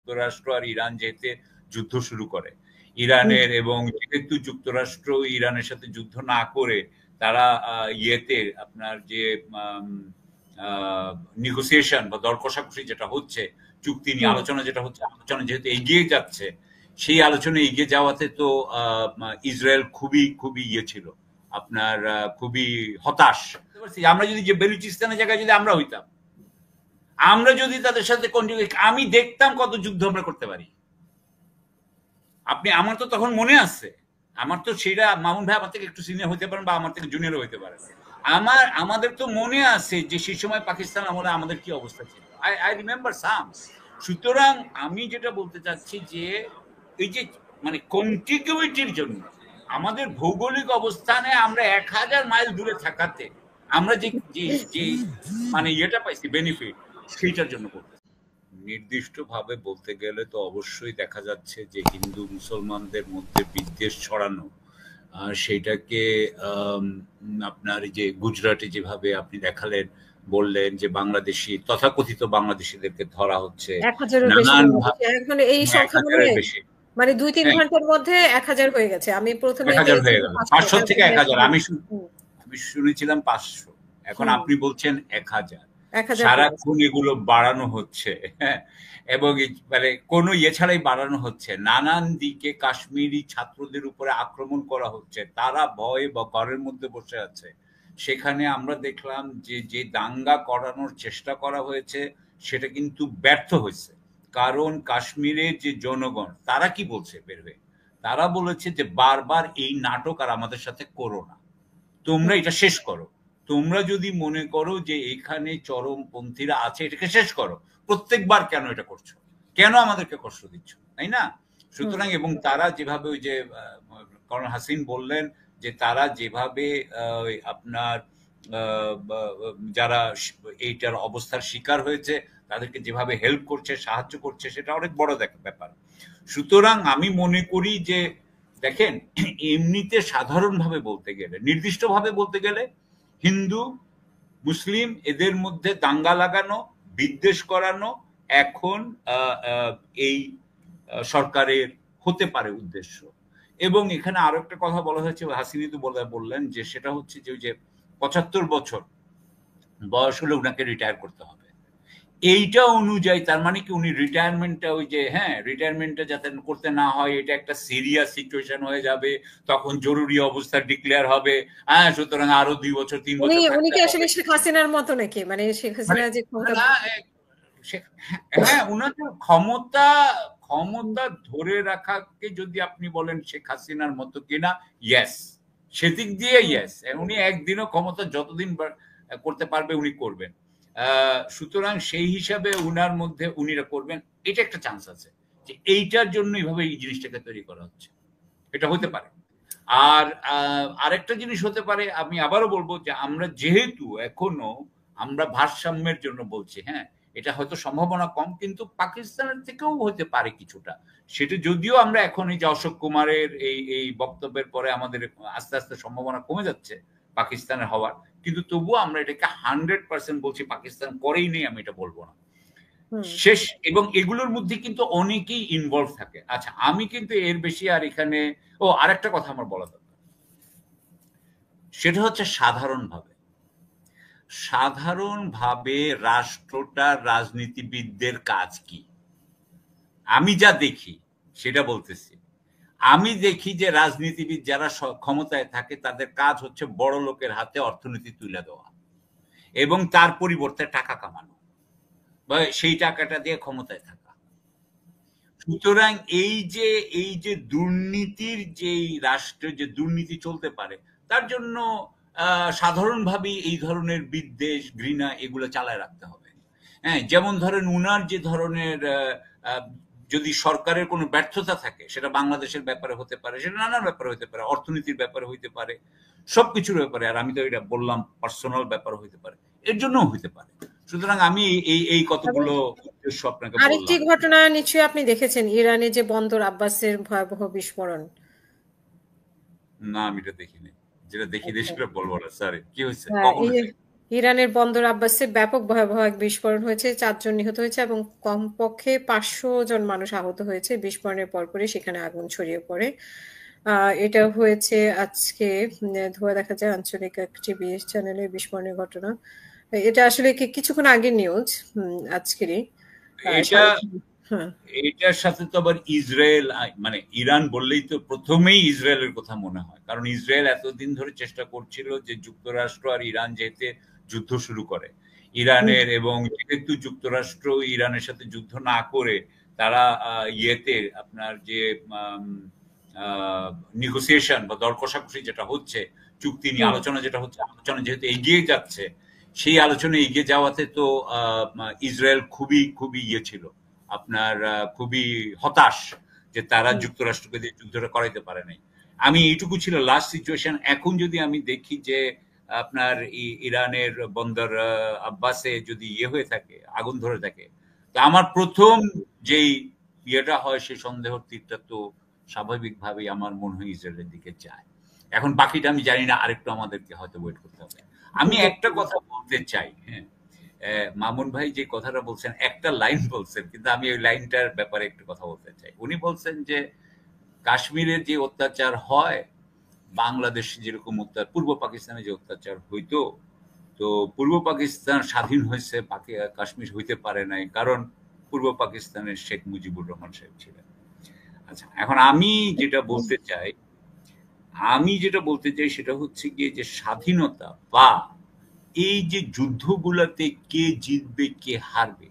যুক্তরাষ্ট্র আর ইরান যেহেতু যুদ্ধ শুরু করে, ইরানের এবং যেহেতু যুক্তরাষ্ট্র ইরানের সাথে যুদ্ধ না করে তারা ইয়েতে আপনার যে নেগোসিয়েশন বা দর কষাকষি যেটা হচ্ছে, চুক্তি নিয়ে আলোচনা যেটা হচ্ছে, আলোচনা যেহেতু এগিয়ে যাচ্ছে, সেই আলোচনা এগিয়ে যাওয়াতে তো ইসরায়েল খুবই খুবই ইয়ে ছিল, আপনার খুবই হতাশ। আমরা যদি যে বেলুচিস্তানের জায়গায় যদি আমরা হইতাম, আমরা যদি তাদের সাথে আমি দেখতাম কত যুদ্ধ আমরা করতে পারি। আমার তো তখন মনে আছে, আমার তো সেটা মামুন ভাই আমার থেকে একটু সিনিয়র হতে পারেন বা আমার থেকে জুনিয়র হতে পারে, আমাদের তো মনে আছে যে সেই সময় পাকিস্তান আমলে আমাদের কি অবস্থা ছিল। আই রিমেম্বার সাম। সুতরাং আমি যেটা বলতে চাচ্ছি যে এই যে মানে কন্টিগুইটির জন্য আমাদের ভৌগোলিক অবস্থানে আমরা 1000 মাইল দূরে থাকাতে আমরা যে মানে ইয়েটা পাইছি বেনিফিট, সেইটার জন্য করতে নির্দিষ্টভাবে বলতে গেলে তো অবশ্যই দেখা যাচ্ছে যে হিন্দু মুসলমানদের মধ্যে বিদ্বেষ ছড়ানো, সেইটাকে আপনার যে গুজরাটে যেভাবে আপনি দেখালেন, বললেন যে বাংলাদেশি তথাকথিত বাংলাদেশিদেরকে ধরা হচ্ছে বেশি, মানে 2-3 ঘন্টার মধ্যে 1000 হয়ে গেছে। আমি প্রথমে 1000 হয়ে গেল, 500 থেকে 1000, আমি শুনেছিলাম 500, এখন আপনি বলছেন 1000। সারাক্ষণ এগুলো বাড়ানো হচ্ছে, হ্যাঁ, এবং মানে কোনো ইয়ে ছাড়াই বাড়ানো হচ্ছে। নানান দিকে কাশ্মীরি ছাত্রদের উপরে আক্রমণ করা হচ্ছে, তারা ভয়ে বা ঘরের মধ্যে বসে আছে। সেখানে আমরা দেখলাম যে দাঙ্গা করানোর চেষ্টা করা হয়েছে সেটা কিন্তু ব্যর্থ হয়েছে, কারণ কাশ্মীরের যে জনগণ তারা কি বলছে বের হয়ে, তারা বলেছে যে বারবার এই নাটক আর আমাদের সাথে করো না, তোমরা এটা শেষ করো। তোমরা যদি মনে করো যে এখানে চরমপন্থীরা আছে, এটাকে শেষ করো। প্রত্যেকবার কেন এটা করছো, কেন আমাদেরকে কষ্ট দিচ্ছ, তাই না? সুতরাং এবং তারা যেভাবে ওই যে কর্নেল হাসিন বললেন যে তারা যেভাবে আপনার যারা এইটার অবস্থার শিকার হয়েছে তাদেরকে যেভাবে হেল্প করছে, সাহায্য করছে, সেটা অনেক বড় ব্যাপার। সুতরাং আমি মনে করি যে দেখেন, এমনিতে সাধারণভাবে বলতে গেলে, নির্দিষ্টভাবে বলতে গেলে হিন্দু মুসলিম এদের মধ্যে দাঙ্গা লাগানো, বিদ্বেষ করানো এখন এই সরকারের হতে পারে উদ্দেশ্য। এবং এখানে আরো একটা কথা বলা হয়েছে, হাসিনী তো বললেন যে সেটা হচ্ছে যে ওই যে 75 বছর বয়স হলে উনাকে রিটায়ার করতে হবে। এইটা অনুযায়ী তার মানে কি উনি রিটায়ারমেন্টটা ওই যে রিটায়ারমেন্টটা যাতে করতে না হয়, এটা একটা সিরিয়াস সিচুয়েশন হয়ে যাবে, তখন জরুরি অবস্থা ডিক্লেয়ার হবে। সুতরাং আরো 2 বছর 3 বছর উনি কি আসলে শেখ হাসিনার মতো নাকি, মানে শেখ হাসিনা যে উনাদের ক্ষমতা ধরে রাখাকে যদি আপনি বলেন শেখ হাসিনার মতো কিনা, ইয়েস, সেদিক দিয়ে ইয়েস, উনি একদিনও ক্ষমতা যতদিন করতে পারবে উনি করবেন। সুতরাং সেই হিসাবে উনার মধ্যে উনিরা করবেন, এটা একটা চান্স আছে যে এইটার জন্য এইভাবে এই জিনিসটাকে তৈরি করা হচ্ছে, এটা হতে পারে। আর আরেকটা জিনিস হতে পারে, আমি আবারও বলবো যে আমরা যেহেতু এখনো আমরা ভারসাম্যের জন্য বলছি, হ্যাঁ, এটা হয়তো সম্ভাবনা কম, কিন্তু পাকিস্তানের থেকেও হতে পারে কিছুটা। সেটা যদিও আমরা এখন এই যে অশোক কুমারের এই বক্তব্যের পরে আমাদের আস্তে আস্তে সম্ভাবনা কমে যাচ্ছে পাকিস্তানের হওয়ার, কিন্তু তবুও আমরা এটাকে 100% বলছি পাকিস্তান করেই নেই, আমি এটা বলবো না শেষ। এবং এগুলোর মধ্যে কিন্তু অনেকেই ইনভলভ থাকে। আচ্ছা, আমি কিন্তু এর বেশি আর এখানে আরেকটা কথা আমার বলা দরকার, সেটা হচ্ছে সাধারণভাবে রাষ্ট্রটার রাজনীতিবিদদের কাজ কি। আমি যা দেখি সেটা বলতেছি, আমি দেখি যে রাজনীতিবিদ যারা ক্ষমতায় থাকে তাদের কাজ হচ্ছে বড় লোকের হাতে অর্থনীতি তুলে দেওয়া এবং তার পরিবর্তে টাকা কামানো বা সেই টাকাটা দিয়ে ক্ষমতায় থাকা। সুতরাং এই যে দুর্নীতির যেই রাষ্ট্রে যে দুর্নীতি চলতে পারে, তার জন্য সাধারণভাবেই এই ধরনের বিদ্বেষ, ঘৃণা এগুলো চালায় রাখতে হবে। হ্যাঁ, যেমন ধরেন উনার যে ধরনের যদি সরকারের কোনো ব্যর্থতা থাকে, সেটা বাংলাদেশের ব্যাপারে হতে পারে, সেটা নানান ব্যাপারে হতে পারে, অর্থনীতির ব্যাপারে হইতে পারে, সবকিছুর ব্যাপারে, আর আমি তো এটা বললাম পার্সোনাল ব্যাপার হইতে পারে, এর জন্যও হইতে পারে। সুতরাং আমি এই কতগুলো আপনাকে বললাম। আরেকটি ঘটনা নিশ্চয়ই আপনি দেখেছেন, ইরানে যে বন্দর আব্বাসের ভয়াবহ বিস্ফোরণ। না, আমি এটা দেখিনি, যেটা দেখি সেটা বলবো না। সরি, কি হয়েছে? ইরানের বন্দর আব্বাসে ব্যাপক ভয়াবহ এক বিস্ফোরণ হয়েছে, 4 জন নিহত হয়েছে এবং কমপক্ষে 500 জন মানুষ আহত হয়েছে। বিস্ফোরণের পরপরই সেখানে আগুন ছড়িয়ে পড়ে। এটা হয়েছে আজকে, ধোঁয়া দেখা যায় আঞ্চলিক এক টিভি চ্যানেলে বিস্ফোরণের ঘটনা। এটা আসলে কিছুক্ষণ আগের নিউজ, আজকেরই। এটা হ্যাঁ, এটার সাথে তো আবার ইসরায়েল, মানে ইরান বললেই তো প্রথমেই ইসরায়েলের কথা মনে হয়, কারণ ইসরায়েল এতদিন ধরে চেষ্টা করছিল যে যুক্তরাষ্ট্র আর ইরান যেতে যুদ্ধ শুরু করে ইরানের, এবং যেহেতু যুক্তরাষ্ট্র ইরানের সাথে যুদ্ধ না করে তারা ইয়েতে আপনার যে নেগোসিয়েশন বা দর কষাকষি যেটা হচ্ছে, চুক্তি নিয়ে আলোচনা যেটা হচ্ছে, আলোচনা যেহেতু এগিয়ে যাচ্ছে, সেই আলোচনা এগিয়ে যাওয়াতে তো ইসরায়েল খুবই খুবই ইয়ে ছিল, আপনার খুবই হতাশ যে তারা যুক্তরাষ্ট্রকে দিয়ে যুদ্ধটা করাইতে পারে নাই। আমি এইটুকু ছিল লাস্ট সিচুয়েশন। এখন যদি আমি দেখি যে আপনার ইরানের বন্দর আব্বাসে যদি ইয়ে হয়ে থাকে, আগুন ধরে থাকে, তো আমার প্রথম যেই ইয়েটা হয়, সেই সন্দেহর তীরটা তো স্বাভাবিকভাবেই আমার মনে হয় ইসরায়েলের দিকে যায়। এখন বাকিটা আমি জানি না, আরেকটু আমাদেরকে হয়তো ওয়েট করতে হবে। আমি একটা কথা বলতে চাই, হ্যাঁ, মামুন ভাই যে কথাটা বলছেন, একটা লাইন বলছেন, কিন্তু আমি ওই লাইনটার ব্যাপারে একটু কথা বলতে চাই। উনি বলছেন যে কাশ্মীরের যে অত্যাচার হয়, বাংলাদেশ যেরকম পূর্ব পাকিস্তানে যে অত্যাচার হইতো, তো পূর্ব পাকিস্তান স্বাধীন হয়েছে, কাশ্মীর হইতে পারে নাই, কারণ পূর্ব পাকিস্তানের শেখ মুজিবুর রহমান সাহেব ছিলেন। আচ্ছা, এখন আমি যেটা বলতে চাই সেটা হচ্ছে গিয়ে যে স্বাধীনতা বা এই যে যুদ্ধগুলাতে কে জিতবে কে হারবে,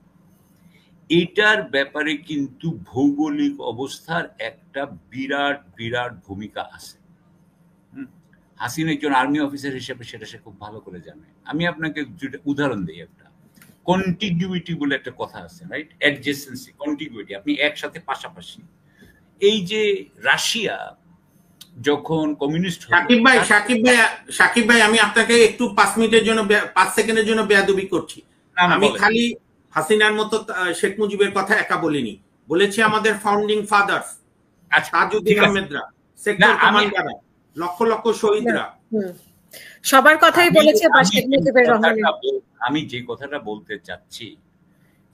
এটার ব্যাপারে কিন্তু ভৌগোলিক অবস্থার একটা বিরাট বিরাট ভূমিকা আছে। হাসিনা একজন আর্মি অফিসার হিসেবে সেটা সে খুব ভালো করে জানে। আমি আপনাকে উদাহরণ দিই একটা, কন্টিগুইটি বলে একটা কথা আছে, রাইট? অ্যাডজেসেন্সি, কন্টিগুইটি, আপনি একসাথে পাশাপাশি। এই যে রাশিয়া যখন কমিউনিস্ট সাকিব ভাই আমি আপনাকে একটু 5 মিনিটের জন্য 5 সেকেন্ডের জন্য বেয়াদবি করছি। আমি খালি হাসিনার মতো শেখ মুজিবের কথা একা বলিনি, বলেছি আমাদের founding father's, Tajuddin আহমেদরা, sector কমান্ডাররা, lakh lakh শহীদরা, সবার কথাই বলেছে। আমি যে কথাটা বলতে চাচ্ছি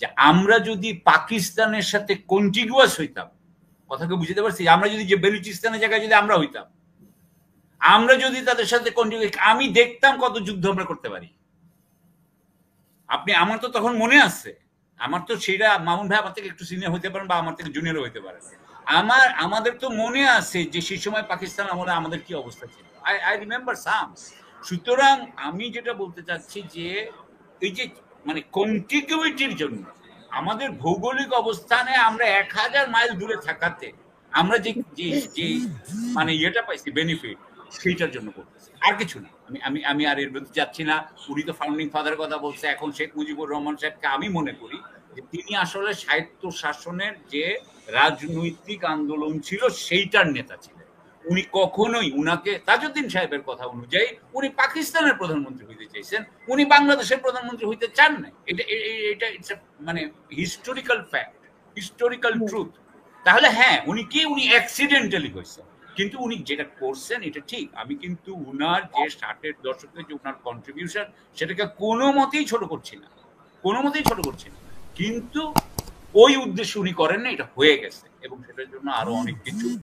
যে আমরা যদি পাকিস্তানের সাথে কন্টিগুয়াস হইতাম, কথাকে বুঝতে পারছি, আমরা যদি যে বেলুচিস্তানের জায়গায় যদি আমরা হইতাম, আমরা যদি তাদের সাথে কন্টিনিউ, আমি দেখতাম কত যুদ্ধ আমরা করতে পারি। আমার তো তখন মনে আছে, আমার তো সেটা, মামুন ভাই আমার থেকে একটু সিনিয়র হইতে পারেন বা আমার থেকে জুনিয়র হইতে পারে, আমাদের তো মনে আছে যে সেই সময় পাকিস্তান আমলে আমাদের কি অবস্থা ছিল। আই রিমেম্বার সাম। সুতরাং আমি যেটা বলতে চাচ্ছি যে এই যে মানে কন্টিগুইটির জন্য আমাদের ভৌগোলিক অবস্থানে আমরা 1000 মাইল দূরে থাকাতে আমরা যে মানে ইয়েটা পাইছি বেনিফিট, সেইটার জন্য করতেছি, আর কিছু না। আমি আর এর মধ্যে যাচ্ছি না। উনি তো ফাউন্ডিং ফাদার কথা বলছে। এখন শেখ মুজিবুর রহমান সাহেবকে আমি মনে করি যে তিনি আসলে স্বায়ত্ত শাসনের যে রাজনৈতিক আন্দোলন ছিল সেইটার নেতা ছিলেন। উনি কখনোই, উনাকে তাজউদ্দিন সাহেবের কথা অনুযায়ী উনি পাকিস্তানের প্রধানমন্ত্রী হইতে চাইছেন, উনি বাংলাদেশের প্রধানমন্ত্রী হইতে চান না। এটা মানে হিস্টোরিক্যাল ফ্যাক্ট, হিস্টোরিক্যাল ট্রুথ। তাহলে হ্যাঁ, উনি অ্যাক্সিডেন্টালি হয়েছে, কিন্তু উনি যেটা করছেন এটা ঠিক। আমি কিন্তু উনার যে 60-এর দশকে যে উনার কন্ট্রিবিউশন, সেটাকে কোনো মতেই ছোট করছি না, কোনো মতেই ছোট করছি না, কিন্তু ওই উদ্দেশ্যে উনি করেন না, এটা হয়ে গেছে, এবং সেটার জন্য আরো অনেক কিছু